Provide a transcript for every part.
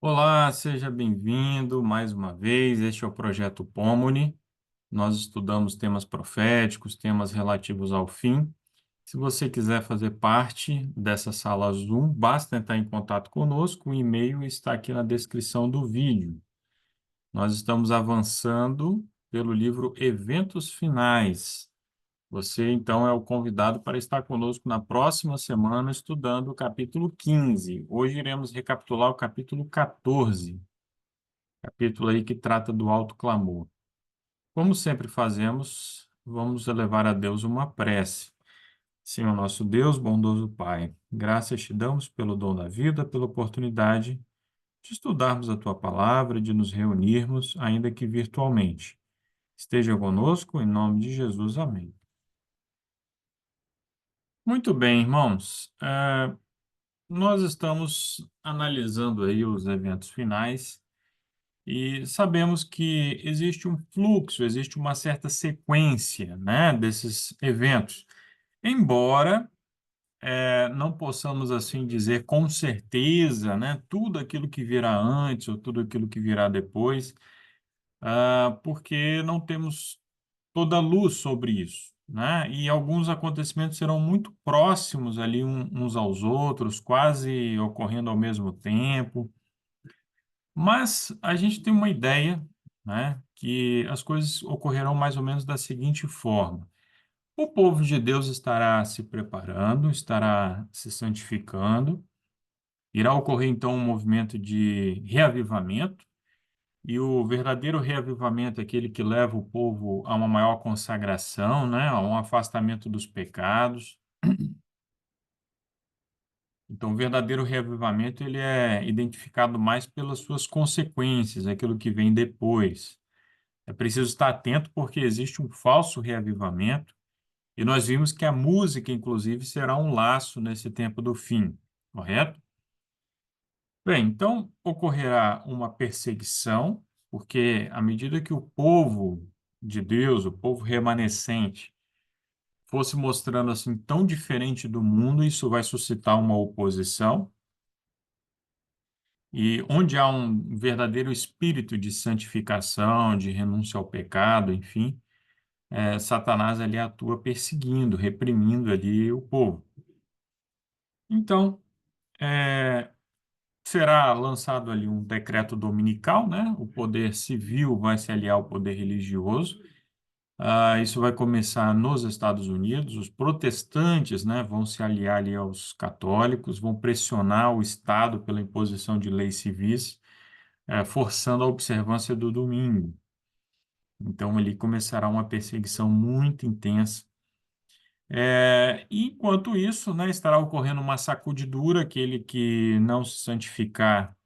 Olá, seja bem-vindo mais uma vez. Este é o Projeto Pomone. Nós estudamos temas proféticos, temas relativos ao fim. Se você quiser fazer parte dessa sala Zoom, basta entrar em contato conosco. O e-mail está aqui na descrição do vídeo. Nós estamos avançando pelo livro Eventos Finais. Você, então, é o convidado para estar conosco na próxima semana estudando o capítulo 15. Hoje iremos recapitular o capítulo 14. Capítulo aí que trata do alto clamor. Como sempre fazemos, vamos elevar a Deus uma prece. Senhor nosso Deus, bondoso Pai, graças te damos pelo dom da vida, pela oportunidade de estudarmos a tua palavra, de nos reunirmos, ainda que virtualmente. Esteja conosco, em nome de Jesus. Amém. Muito bem, irmãos. Nós estamos analisando aí os eventos finais. E sabemos que existe um fluxo, existe uma certa sequência, né, desses eventos. Embora não possamos assim dizer com certeza, né, tudo aquilo que virá antes ou tudo aquilo que virá depois, porque não temos toda a luz sobre isso, né? E alguns acontecimentos serão muito próximos ali uns aos outros, quase ocorrendo ao mesmo tempo. Mas a gente tem uma ideia, né, que as coisas ocorrerão mais ou menos da seguinte forma: o povo de Deus estará se preparando, estará se santificando, irá ocorrer então um movimento de reavivamento, e o verdadeiro reavivamento é aquele que leva o povo a uma maior consagração, né, a um afastamento dos pecados. Então, o verdadeiro reavivamento ele é identificado mais pelas suas consequências, aquilo que vem depois. É preciso estar atento porque existe um falso reavivamento e nós vimos que a música, inclusive, será um laço nesse tempo do fim, correto? Bem, então ocorrerá uma perseguição, porque à medida que o povo de Deus, o povo remanescente, fosse mostrando assim tão diferente do mundo, isso vai suscitar uma oposição. E onde há um verdadeiro espírito de santificação, de renúncia ao pecado, enfim, Satanás ali atua perseguindo, reprimindo ali o povo. Então, é, será lançado ali um decreto dominical, né? O poder civil vai se aliar ao poder religioso. Isso vai começar nos Estados Unidos. Os protestantes, né, vão se aliar ali aos católicos, vão pressionar o Estado pela imposição de leis civis, forçando a observância do domingo. Então, ali começará uma perseguição muito intensa. E enquanto isso, né, estará ocorrendo uma sacudidura, aquele que não se santificar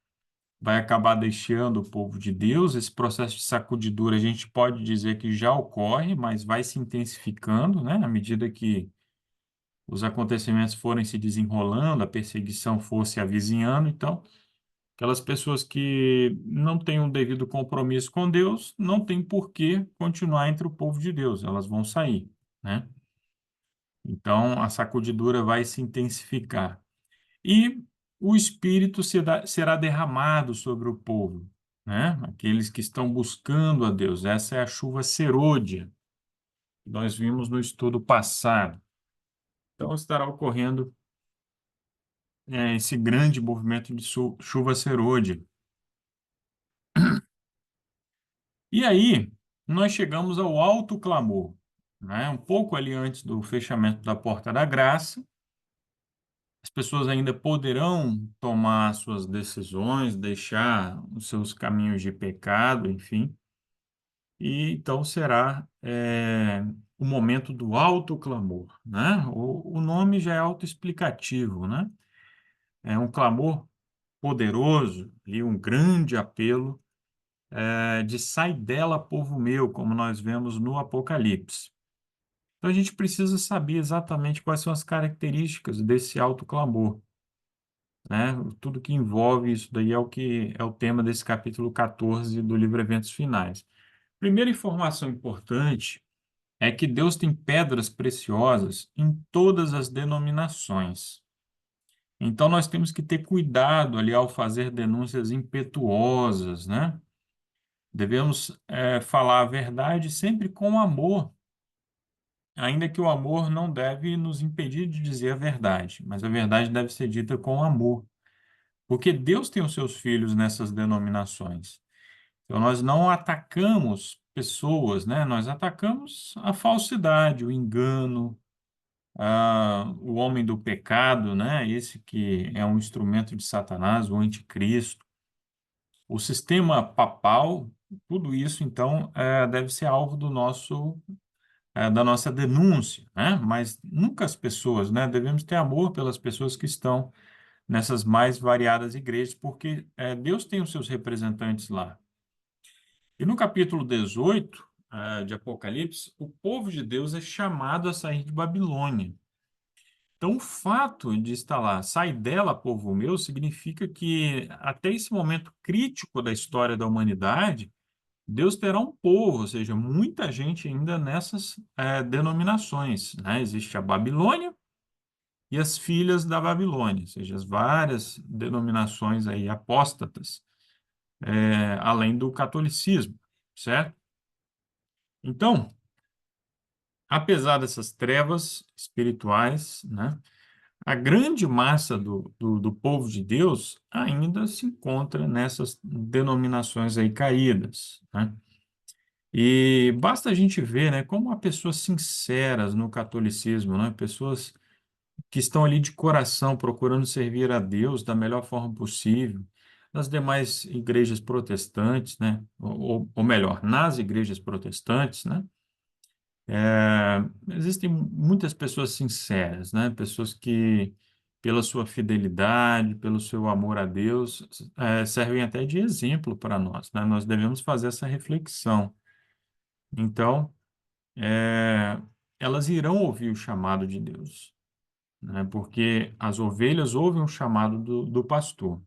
vai acabar deixando o povo de Deus. Esse processo de sacudidura a gente pode dizer que já ocorre, mas vai se intensificando, né, à medida que os acontecimentos forem se desenrolando, a perseguição for se avizinhando. Então, aquelas pessoas que não têm um devido compromisso com Deus, não tem por que continuar entre o povo de Deus, elas vão sair, né? Então, a sacudidura vai se intensificar. E o Espírito será derramado sobre o povo, né? Aqueles que estão buscando a Deus. Essa é a chuva serôdia, que nós vimos no estudo passado. Então, estará ocorrendo esse grande movimento de chuva serôdia. E aí, nós chegamos ao alto clamor, né? Um pouco ali antes do fechamento da porta da graça. As pessoas ainda poderão tomar suas decisões, deixar os seus caminhos de pecado, enfim, e então será o momento do alto clamor, né? O nome já é autoexplicativo, né? É um clamor poderoso e um grande apelo de sai dela, povo meu, como nós vemos no Apocalipse. Então a gente precisa saber exatamente quais são as características desse alto clamor, né? Tudo que envolve isso daí é o que é o tema desse capítulo 14 do livro Eventos Finais. Primeira informação importante é que Deus tem pedras preciosas em todas as denominações. Então, nós temos que ter cuidado ali ao fazer denúncias impetuosas, né? Devemos, falar a verdade sempre com amor, ainda que o amor não deve nos impedir de dizer a verdade, mas a verdade deve ser dita com amor, porque Deus tem os seus filhos nessas denominações. Então, nós não atacamos pessoas, né? Nós atacamos a falsidade, o engano, o homem do pecado, né? Esse que é um instrumento de Satanás, o anticristo, o sistema papal, tudo isso, então, deve ser alvo da nossa denúncia, né? Mas nunca as pessoas, né? Devemos ter amor pelas pessoas que estão nessas mais variadas igrejas, porque Deus tem os seus representantes lá. E no capítulo 18, de Apocalipse, o povo de Deus é chamado a sair de Babilônia. Então, o fato de estar lá, sai dela, povo meu, significa que até esse momento crítico da história da humanidade, Deus terá um povo, ou seja, muita gente ainda nessas denominações, né? Existe a Babilônia e as filhas da Babilônia, ou seja, as várias denominações aí apóstatas, além do catolicismo, certo? Então, apesar dessas trevas espirituais, né? A grande massa do povo de Deus ainda se encontra nessas denominações aí caídas, né? E basta a gente ver, né, como há pessoas sinceras no catolicismo, né? Pessoas que estão ali de coração procurando servir a Deus da melhor forma possível. Nas demais igrejas protestantes, né? Ou melhor, nas igrejas protestantes, né? Existem muitas pessoas sinceras, né? Pessoas que, pela sua fidelidade, pelo seu amor a Deus, servem até de exemplo para nós, né? Nós devemos fazer essa reflexão. Então, é, elas irão ouvir o chamado de Deus, né? Porque as ovelhas ouvem o chamado do pastor.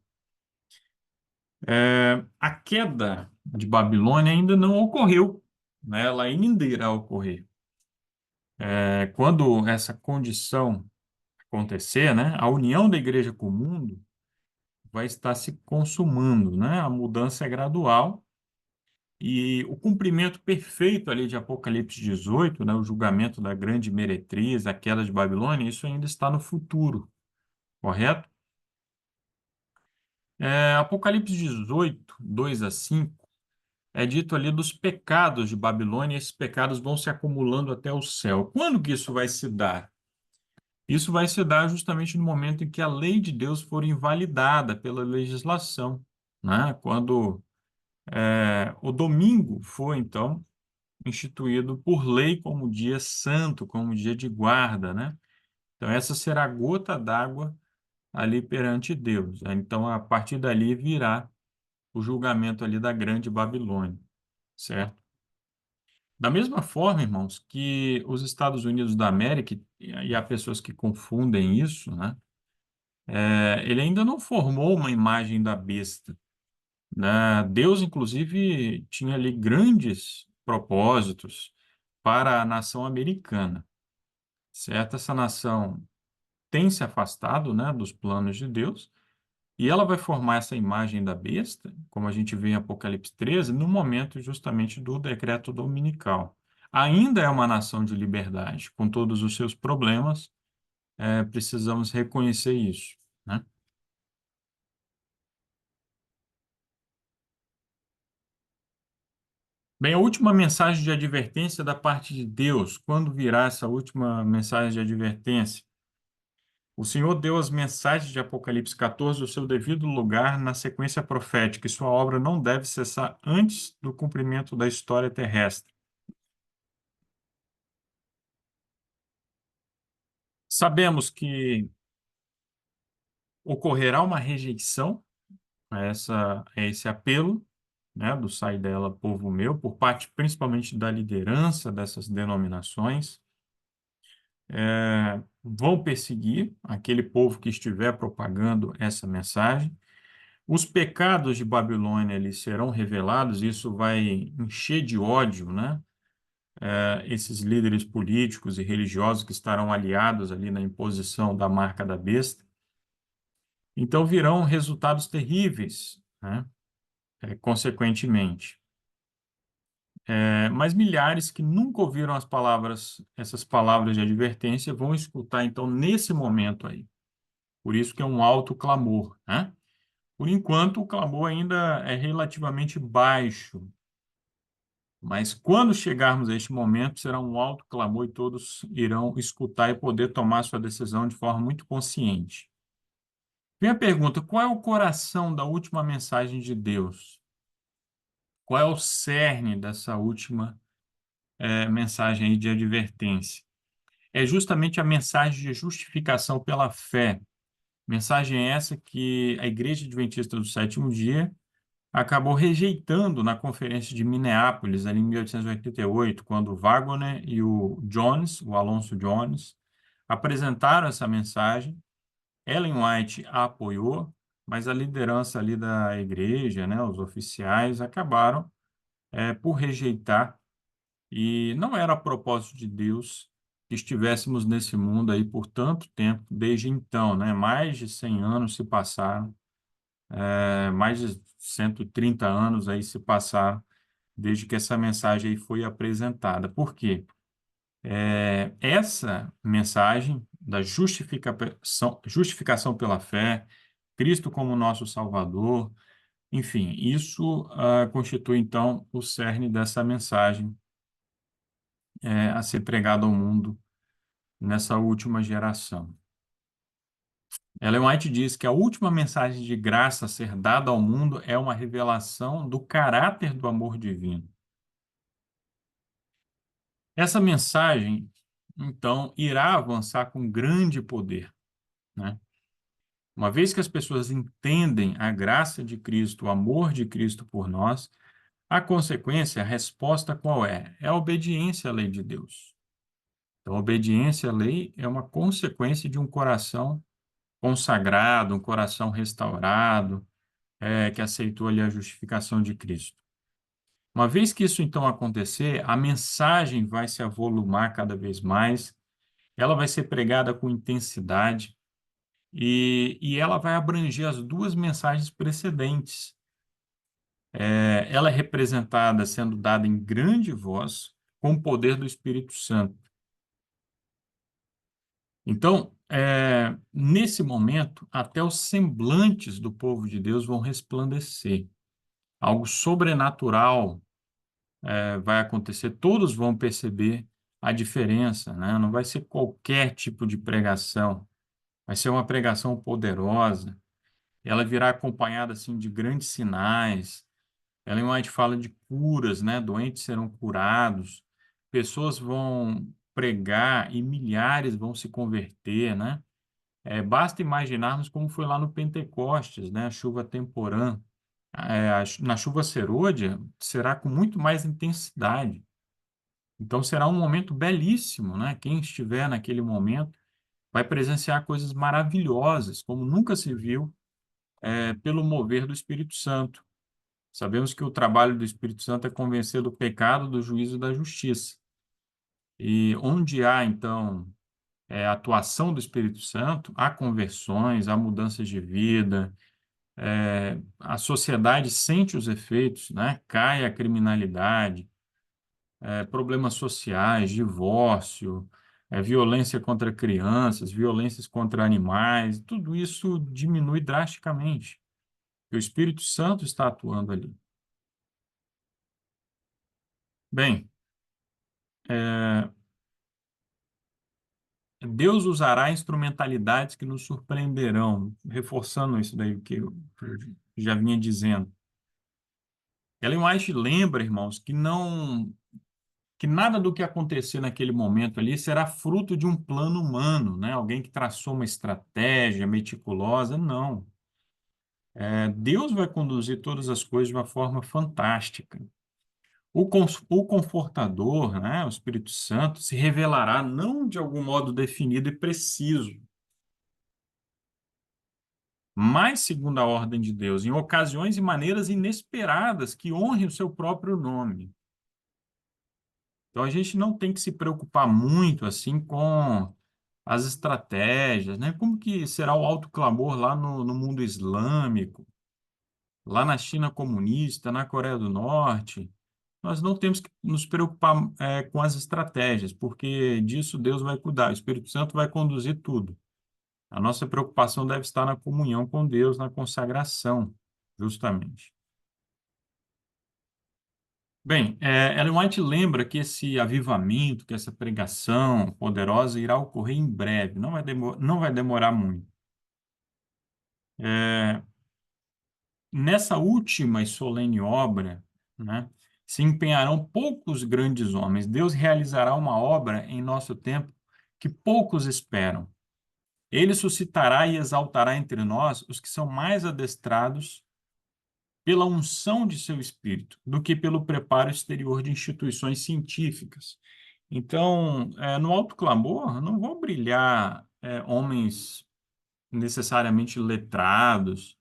A queda de Babilônia ainda não ocorreu, né? Ela ainda irá ocorrer. Quando essa condição acontecer, né, a união da igreja com o mundo vai estar se consumando, né? A mudança é gradual e o cumprimento perfeito ali de Apocalipse 18, né, o julgamento da grande meretriz, a queda de Babilônia, isso ainda está no futuro, correto? Apocalipse 18, 2 a 5, é dito ali dos pecados de Babilônia, e esses pecados vão se acumulando até o céu. Quando que isso vai se dar? Isso vai se dar justamente no momento em que a lei de Deus for invalidada pela legislação, né? Quando o domingo for, então, instituído por lei como dia santo, como dia de guarda, né? Então, essa será a gota d'água ali perante Deus, né? Então, a partir dali virá o julgamento ali da grande Babilônia, certo? Da mesma forma, irmãos, que os Estados Unidos da América, e há pessoas que confundem isso, né? Ele ainda não formou uma imagem da besta, né? Deus, inclusive, tinha ali grandes propósitos para a nação americana, certo? Essa nação tem se afastado, né, dos planos de Deus e ela vai formar essa imagem da besta, como a gente vê em Apocalipse 13, no momento justamente do decreto dominical. Ainda é uma nação de liberdade, com todos os seus problemas, precisamos reconhecer isso, né? Bem, a última mensagem de advertência da parte de Deus. Quando virá essa última mensagem de advertência? O Senhor deu as mensagens de Apocalipse 14 o seu devido lugar na sequência profética, e sua obra não deve cessar antes do cumprimento da história terrestre. Sabemos que ocorrerá uma rejeição a esse apelo, né, do Sai dela, povo meu, por parte principalmente da liderança dessas denominações. Vão perseguir aquele povo que estiver propagando essa mensagem. Os pecados de Babilônia eles serão revelados, isso vai encher de ódio, né? Esses líderes políticos e religiosos que estarão aliados ali na imposição da marca da besta. Então virão resultados terríveis, né? Consequentemente. Mas milhares que nunca ouviram essas palavras de advertência, vão escutar então nesse momento aí. Por isso que é um alto clamor, né? Por enquanto, o clamor ainda é relativamente baixo, mas quando chegarmos a este momento, será um alto clamor e todos irão escutar e poder tomar sua decisão de forma muito consciente. Vem a pergunta: qual é o coração da última mensagem de Deus? Qual é o cerne dessa última mensagem aí de advertência? É justamente a mensagem de justificação pela fé. Mensagem essa que a Igreja Adventista do Sétimo Dia acabou rejeitando na Conferência de Minneapolis, ali em 1888, quando o Wagner e o Jones, o Alonso Jones, apresentaram essa mensagem. Ellen White a apoiou, mas a liderança ali da igreja, né, os oficiais, acabaram por rejeitar. E não era a propósito de Deus que estivéssemos nesse mundo aí por tanto tempo, desde então, né? Mais de 100 anos se passaram, mais de 130 anos aí se passaram desde que essa mensagem aí foi apresentada. Por quê? Essa mensagem da justificação pela fé, Cristo como nosso Salvador, enfim, isso constitui então o cerne dessa mensagem a ser pregada ao mundo nessa última geração. Ellen White diz que a última mensagem de graça a ser dada ao mundo é uma revelação do caráter do amor divino. Essa mensagem, então, irá avançar com grande poder, né? Uma vez que as pessoas entendem a graça de Cristo, o amor de Cristo por nós, a consequência, a resposta qual é? É a obediência à lei de Deus. Então, a obediência à lei é uma consequência de um coração consagrado, um coração restaurado, que aceitou ali a justificação de Cristo. Uma vez que isso então acontecer, a mensagem vai se avolumar cada vez mais, ela vai ser pregada com intensidade e ela vai abranger as duas mensagens precedentes. Ela é representada sendo dada em grande voz com o poder do Espírito Santo. Então, nesse momento, até os semblantes do povo de Deus vão resplandecer. Algo sobrenatural vai acontecer, todos vão perceber a diferença, né? Não vai ser qualquer tipo de pregação, vai ser uma pregação poderosa. Ela virá acompanhada assim de grandes sinais. Ellen White fala de curas, né? Doentes serão curados, pessoas vão pregar e milhares vão se converter, né? Basta imaginarmos como foi lá no Pentecostes, né? A chuva temporã. Na chuva serôdia será com muito mais intensidade. Então será um momento belíssimo, né? Quem estiver naquele momento vai presenciar coisas maravilhosas, como nunca se viu, pelo mover do Espírito Santo. Sabemos que o trabalho do Espírito Santo é convencer do pecado, do juízo e da justiça. E onde há, então, a atuação do Espírito Santo, há conversões, há mudanças de vida, a sociedade sente os efeitos, né? Cai a criminalidade, problemas sociais, divórcio, violência contra crianças, violências contra animais, tudo isso diminui drasticamente, porque o Espírito Santo está atuando ali. Bem, é, Deus usará instrumentalidades que nos surpreenderão, reforçando isso daí que eu já vinha dizendo. Ellen White lembra, irmãos, que nada do que acontecer naquele momento ali será fruto de um plano humano, né? Alguém que traçou uma estratégia meticulosa, não. Deus vai conduzir todas as coisas de uma forma fantástica. O Confortador, né, o Espírito Santo, se revelará não de algum modo definido e preciso, mas segundo a ordem de Deus, em ocasiões e maneiras inesperadas que honrem o seu próprio nome. Então a gente não tem que se preocupar muito assim com as estratégias, né? Como que será o alto clamor lá no mundo islâmico, lá na China comunista, na Coreia do Norte? Nós não temos que nos preocupar com as estratégias, porque disso Deus vai cuidar, o Espírito Santo vai conduzir tudo. A nossa preocupação deve estar na comunhão com Deus, na consagração, justamente. Bem, Ellen White lembra que esse avivamento, que essa pregação poderosa irá ocorrer em breve, não vai demorar muito. É, nessa última e solene obra, né, se empenharão poucos grandes homens. Deus realizará uma obra em nosso tempo que poucos esperam. Ele suscitará e exaltará entre nós os que são mais adestrados pela unção de seu espírito do que pelo preparo exterior de instituições científicas. Então, no alto clamor, não vão brilhar homens necessariamente letrados,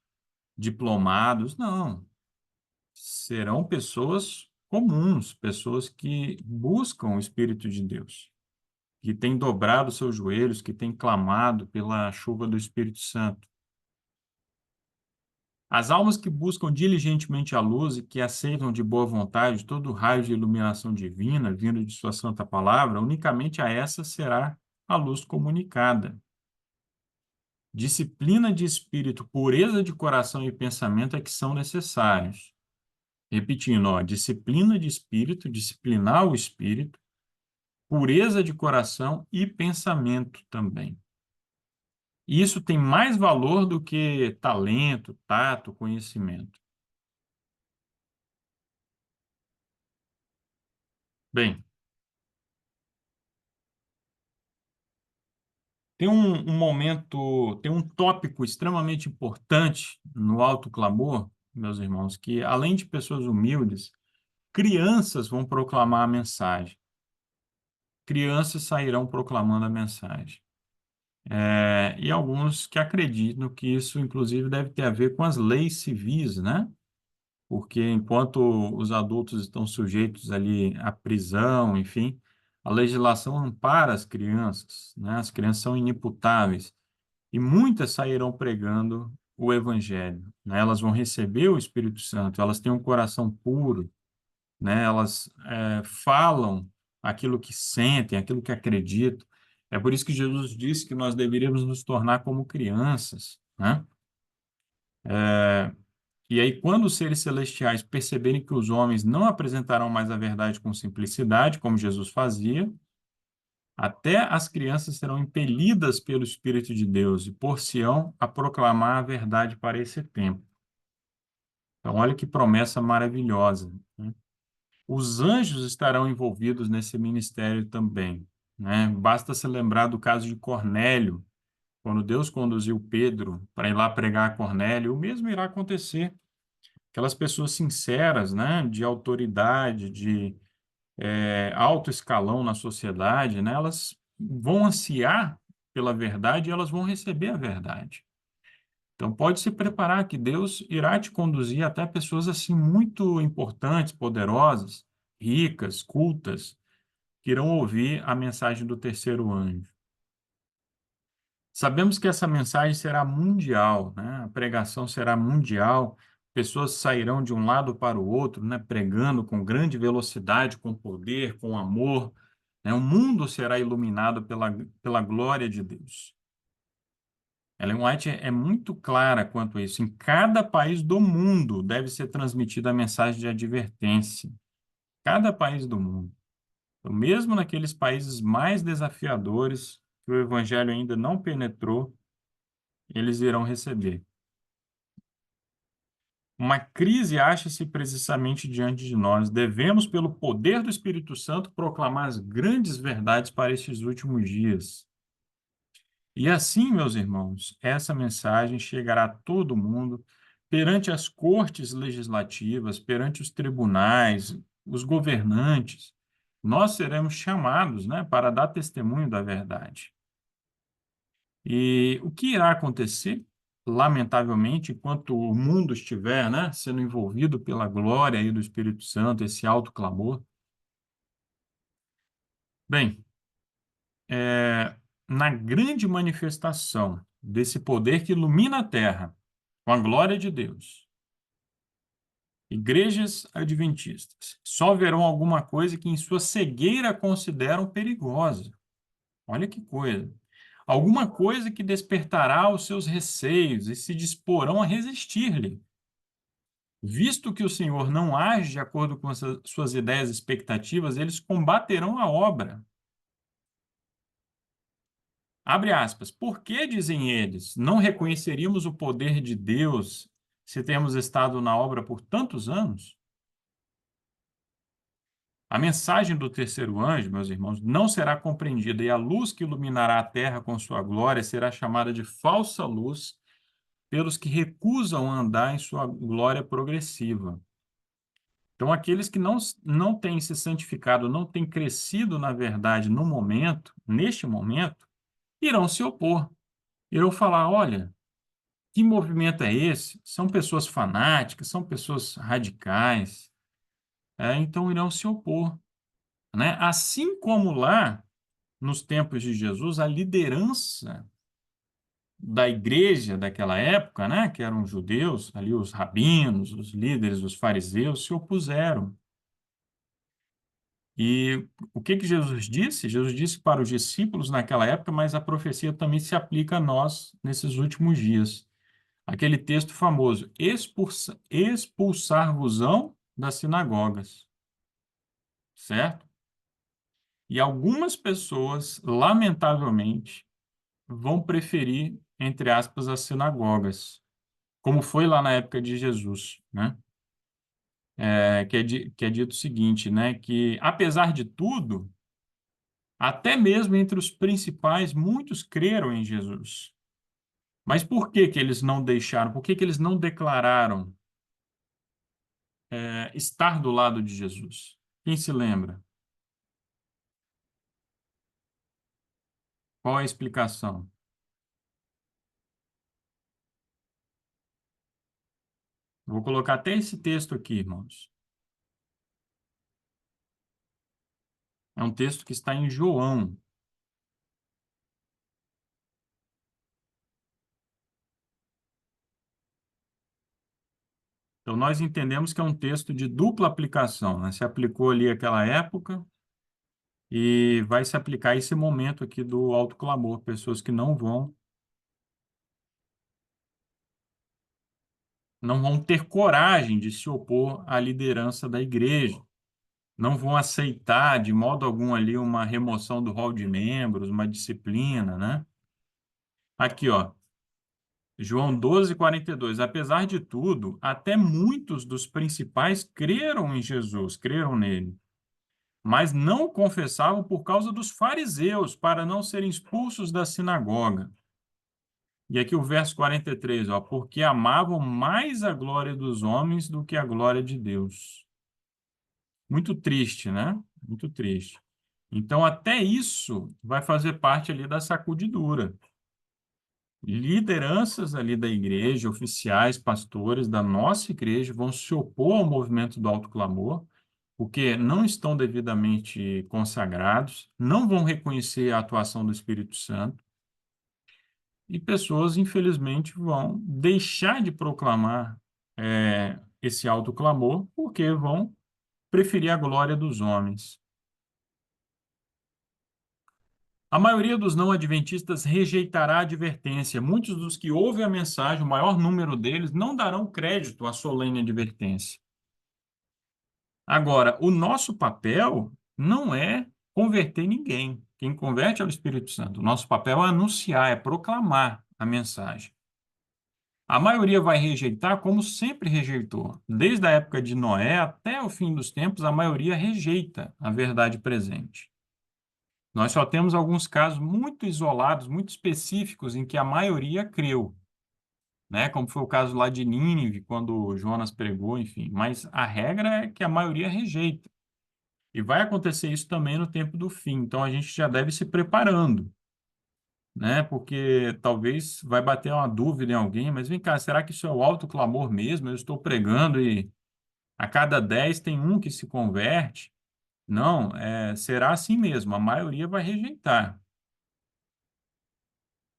diplomados, não. Serão pessoas comuns, pessoas que buscam o Espírito de Deus, que têm dobrado seus joelhos, que têm clamado pela chuva do Espírito Santo. As almas que buscam diligentemente a luz e que aceitam de boa vontade todo o raio de iluminação divina vindo de sua santa palavra, unicamente a essa será a luz comunicada. Disciplina de espírito, pureza de coração e pensamento é que são necessários. Repetindo, ó, disciplina de espírito, disciplinar o espírito, pureza de coração e pensamento também. E isso tem mais valor do que talento, tato, conhecimento. Bem, tem um momento, tem um tópico extremamente importante no alto clamor, meus irmãos, que além de pessoas humildes, crianças vão proclamar a mensagem. Crianças sairão proclamando a mensagem. E alguns que acreditam que isso, inclusive, deve ter a ver com as leis civis, né? Porque enquanto os adultos estão sujeitos ali à prisão, enfim, a legislação ampara as crianças, né? As crianças são inimputáveis e muitas sairão pregando o evangelho, né? Elas vão receber o Espírito Santo, elas têm um coração puro, né? Elas falam aquilo que sentem, aquilo que acreditam. É por isso que Jesus disse que nós deveríamos nos tornar como crianças, né? E aí, quando os seres celestiais perceberem que os homens não apresentarão mais a verdade com simplicidade, como Jesus fazia, até as crianças serão impelidas pelo Espírito de Deus e por-se-ão a proclamar a verdade para esse tempo. Então, olha que promessa maravilhosa, né? Os anjos estarão envolvidos nesse ministério também, né? Basta se lembrar do caso de Cornélio, quando Deus conduziu Pedro para ir lá pregar a Cornélio, o mesmo irá acontecer. Aquelas pessoas sinceras, né, de autoridade, de alto escalão na sociedade, né, elas vão ansiar pela verdade e elas vão receber a verdade. Então, pode se preparar que Deus irá te conduzir até pessoas assim muito importantes, poderosas, ricas, cultas, que irão ouvir a mensagem do terceiro anjo. Sabemos que essa mensagem será mundial, né? A pregação será mundial, pessoas sairão de um lado para o outro, né? Pregando com grande velocidade, com poder, com amor, né? O mundo será iluminado pela glória de Deus. Ellen White é muito clara quanto a isso. Em cada país do mundo deve ser transmitida a mensagem de advertência. Cada país do mundo. Então, mesmo naqueles países mais desafiadores, que o evangelho ainda não penetrou, eles irão receber. Uma crise acha-se precisamente diante de nós. Devemos, pelo poder do Espírito Santo, proclamar as grandes verdades para estes últimos dias. E assim, meus irmãos, essa mensagem chegará a todo mundo, perante as cortes legislativas, perante os tribunais, os governantes. Nós seremos chamados, né, para dar testemunho da verdade. E o que irá acontecer, lamentavelmente, enquanto o mundo estiver, né, sendo envolvido pela glória aí do Espírito Santo, esse alto clamor? Bem, na grande manifestação desse poder que ilumina a terra com a glória de Deus, igrejas adventistas só verão alguma coisa que em sua cegueira consideram perigosa. Olha que coisa. Alguma coisa que despertará os seus receios e se disporão a resistir-lhe. Visto que o Senhor não age de acordo com as suas ideias e expectativas, eles combaterão a obra. Abre aspas. Por que, dizem eles, não reconheceríamos o poder de Deus se temos estado na obra por tantos anos? A mensagem do terceiro anjo, meus irmãos, não será compreendida, e a luz que iluminará a terra com sua glória será chamada de falsa luz pelos que recusam andar em sua glória progressiva. Então, aqueles que não têm se santificado, não têm crescido na verdade no momento, neste momento, irão se opor. Irão falar: olha, que movimento é esse? São pessoas fanáticas, são pessoas radicais, então irão se opor, né? Assim como lá, nos tempos de Jesus, a liderança da igreja daquela época, né, que eram os judeus, ali os rabinos, os líderes, os fariseus, se opuseram. E o que que Jesus disse? Jesus disse para os discípulos naquela época, mas a profecia também se aplica a nós nesses últimos dias. Aquele texto famoso: expulsar-vos-ão das sinagogas, certo? E algumas pessoas, lamentavelmente, vão preferir, entre aspas, as sinagogas, como foi lá na época de Jesus, né? Que é dito o seguinte, né? Que, apesar de tudo, até mesmo entre os principais, muitos creram em Jesus. Mas por que que eles não deixaram? Por que que eles não declararam estar do lado de Jesus? Quem se lembra? Qual a explicação? Vou colocar até esse texto aqui, irmãos. É um texto que está em João. Então, nós entendemos que é um texto de dupla aplicação, né? Se aplicou ali aquela época e vai se aplicar esse momento aqui do alto clamor, pessoas que não vão ter coragem de se opor à liderança da igreja, não vão aceitar de modo algum ali uma remoção do rol de membros, uma disciplina, né? Aqui, ó, João 12:42. Apesar de tudo, até muitos dos principais creram em Jesus, creram nele, mas não o confessavam por causa dos fariseus, para não serem expulsos da sinagoga. E aqui o verso 43, ó, porque amavam mais a glória dos homens do que a glória de Deus. Muito triste, né? Muito triste. Então, até isso vai fazer parte ali da sacudidura. Lideranças ali da igreja, oficiais, pastores da nossa igreja vão se opor ao movimento do alto clamor, porque não estão devidamente consagrados, não vão reconhecer a atuação do Espírito Santo, e pessoas, infelizmente, vão deixar de proclamar esse alto clamor, porque vão preferir a glória dos homens. A maioria dos não adventistas rejeitará a advertência. Muitos dos que ouvem a mensagem, o maior número deles, não darão crédito à solene advertência. Agora, o nosso papel não é converter ninguém. Quem converte é o Espírito Santo. O nosso papel é anunciar, é proclamar a mensagem. A maioria vai rejeitar como sempre rejeitou. Desde a época de Noé até o fim dos tempos, a maioria rejeita a verdade presente. Nós só temos alguns casos muito isolados, muito específicos, em que a maioria creu, né? Como foi o caso lá de Nínive, quando Jonas pregou, enfim. Mas a regra é que a maioria rejeita. E vai acontecer isso também no tempo do fim. Então a gente já deve se preparando, né? Porque talvez vai bater uma dúvida em alguém, mas vem cá, será que isso é o alto clamor mesmo? Eu estou pregando e a cada 10 tem um que se converte? Não, será assim mesmo, a maioria vai rejeitar.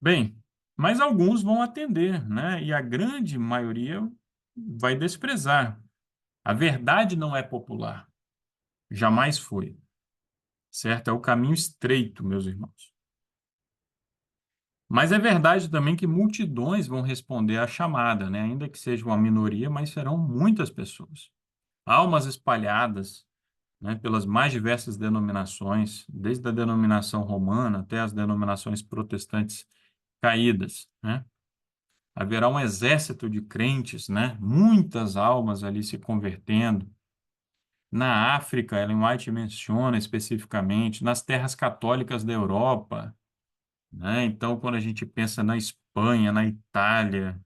Bem, mas alguns vão atender, né? E a grande maioria vai desprezar. A verdade não é popular, jamais foi, certo? É o caminho estreito, meus irmãos. Mas é verdade também que multidões vão responder à chamada, né? Ainda que seja uma minoria, mas serão muitas pessoas. Almas espalhadas, né, pelas mais diversas denominações, desde a denominação romana até as denominações protestantes caídas, né? Haverá um exército de crentes, né? Muitas almas ali se convertendo. Na África, Ellen White menciona especificamente, nas terras católicas da Europa, né? Então, quando a gente pensa na Espanha, na Itália,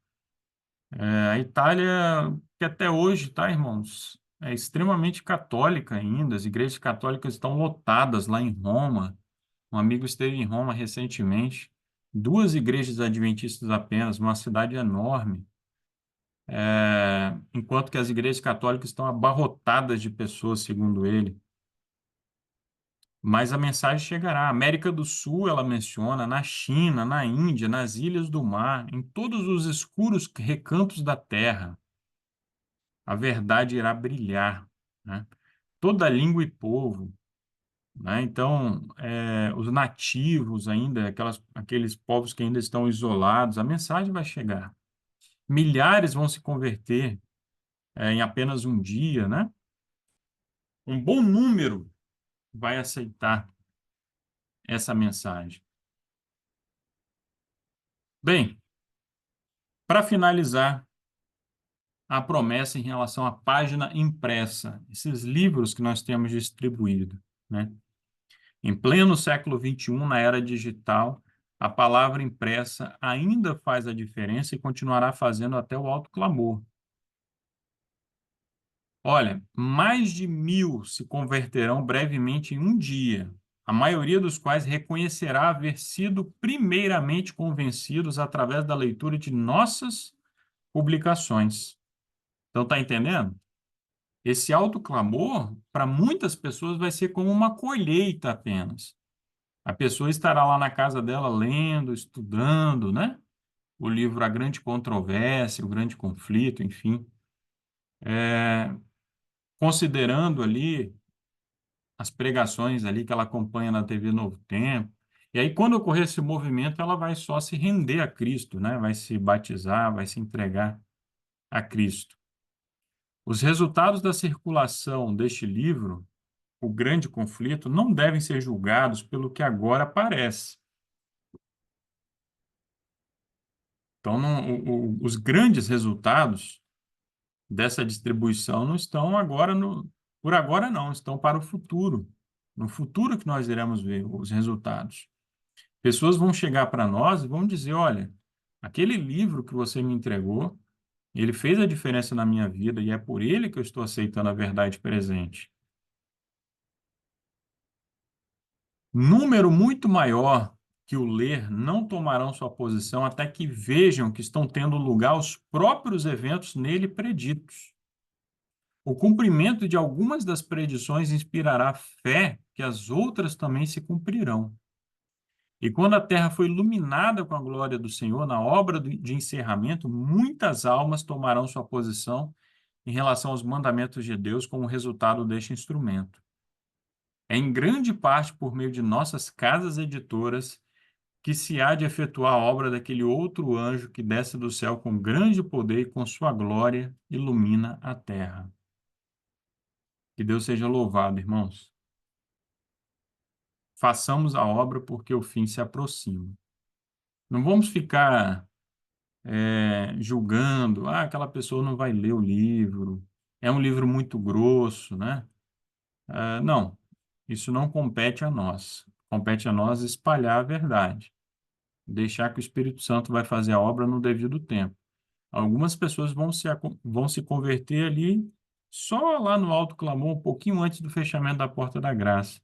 a Itália, que até hoje, tá, irmãos, é extremamente católica ainda, as igrejas católicas estão lotadas lá em Roma. Um amigo esteve em Roma recentemente, duas igrejas adventistas apenas, uma cidade enorme, enquanto que as igrejas católicas estão abarrotadas de pessoas, segundo ele. Mas a mensagem chegará. A América do Sul, ela menciona, na China, na Índia, nas ilhas do mar, em todos os escuros recantos da terra, a verdade irá brilhar, né? Toda língua e povo, né? Então, os nativos ainda, aqueles povos que ainda estão isolados, a mensagem vai chegar. Milhares vão se converter, em apenas um dia, né? Um bom número vai aceitar essa mensagem. Bem, para finalizar, a promessa em relação à página impressa, esses livros que nós temos distribuído, né? Em pleno século XXI, na era digital, a palavra impressa ainda faz a diferença e continuará fazendo até o alto clamor. Olha, mais de 1.000 se converterão brevemente em um dia, a maioria dos quais reconhecerá haver sido primeiramente convencidos através da leitura de nossas publicações. Então, está entendendo? Esse autoclamor, para muitas pessoas, vai ser como uma colheita apenas. A pessoa estará lá na casa dela lendo, estudando, né? O livro A Grande Controvérsia, O Grande Conflito, enfim, considerando ali as pregações ali que ela acompanha na TV Novo Tempo. E aí, quando ocorrer esse movimento, ela vai só se render a Cristo, né? Vai se batizar, vai se entregar a Cristo. Os resultados da circulação deste livro, O Grande Conflito, não devem ser julgados pelo que agora parece. Então, os grandes resultados dessa distribuição não estão agora por agora não, estão para o futuro. No futuro que nós iremos ver os resultados. Pessoas vão chegar para nós e vão dizer, olha, aquele livro que você me entregou, ele fez a diferença na minha vida e é por ele que eu estou aceitando a verdade presente. Número muito maior que o ler não tomarão sua posição até que vejam que estão tendo lugar os próprios eventos nele preditos. O cumprimento de algumas das predições inspirará fé que as outras também se cumprirão. E quando a terra foi iluminada com a glória do Senhor, na obra de encerramento, muitas almas tomarão sua posição em relação aos mandamentos de Deus como resultado deste instrumento. É em grande parte por meio de nossas casas editoras que se há de efetuar a obra daquele outro anjo que desce do céu com grande poder e com sua glória ilumina a terra. Que Deus seja louvado, irmãos. Façamos a obra porque o fim se aproxima. Não vamos ficar julgando, aquela pessoa não vai ler o livro, é um livro muito grosso, né? Não, isso não compete a nós. Compete a nós espalhar a verdade, deixar que o Espírito Santo vai fazer a obra no devido tempo. Algumas pessoas vão se converter ali só lá no alto clamor, um pouquinho antes do fechamento da porta da graça.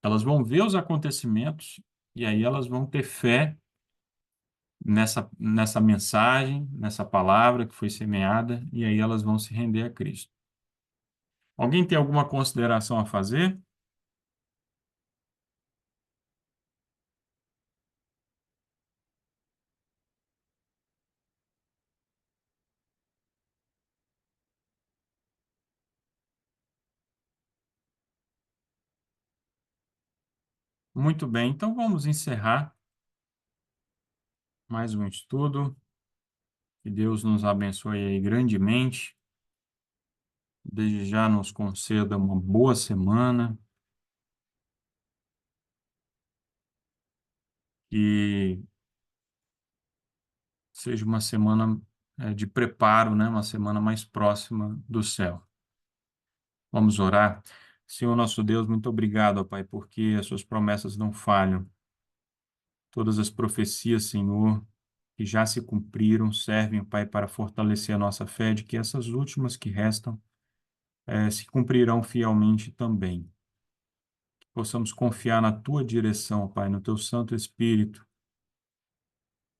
Elas vão ver os acontecimentos e aí elas vão ter fé nessa mensagem, nessa palavra que foi semeada, e aí elas vão se render a Cristo. Alguém tem alguma consideração a fazer? Muito bem, então vamos encerrar mais um estudo. Que Deus nos abençoe aí grandemente. Desde já nos conceda uma boa semana, que seja uma semana de preparo, né? Uma semana mais próxima do céu. Vamos orar. Senhor nosso Deus, muito obrigado, ó Pai, porque as suas promessas não falham. Todas as profecias, Senhor, que já se cumpriram, servem, ó Pai, para fortalecer a nossa fé de que essas últimas que restam se cumprirão fielmente também. Que possamos confiar na tua direção, ó Pai, no teu Santo Espírito,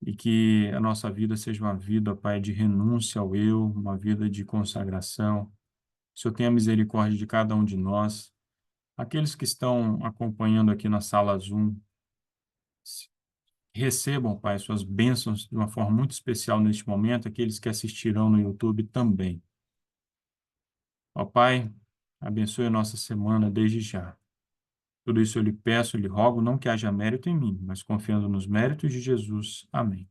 e que a nossa vida seja uma vida, ó Pai, de renúncia ao eu, uma vida de consagração. O Senhor tenha misericórdia de cada um de nós. Aqueles que estão acompanhando aqui na sala Zoom, recebam, Pai, suas bênçãos de uma forma muito especial neste momento, aqueles que assistirão no YouTube também. Ó Pai, abençoe a nossa semana desde já. Tudo isso eu lhe peço, eu lhe rogo, não que haja mérito em mim, mas confiando nos méritos de Jesus. Amém.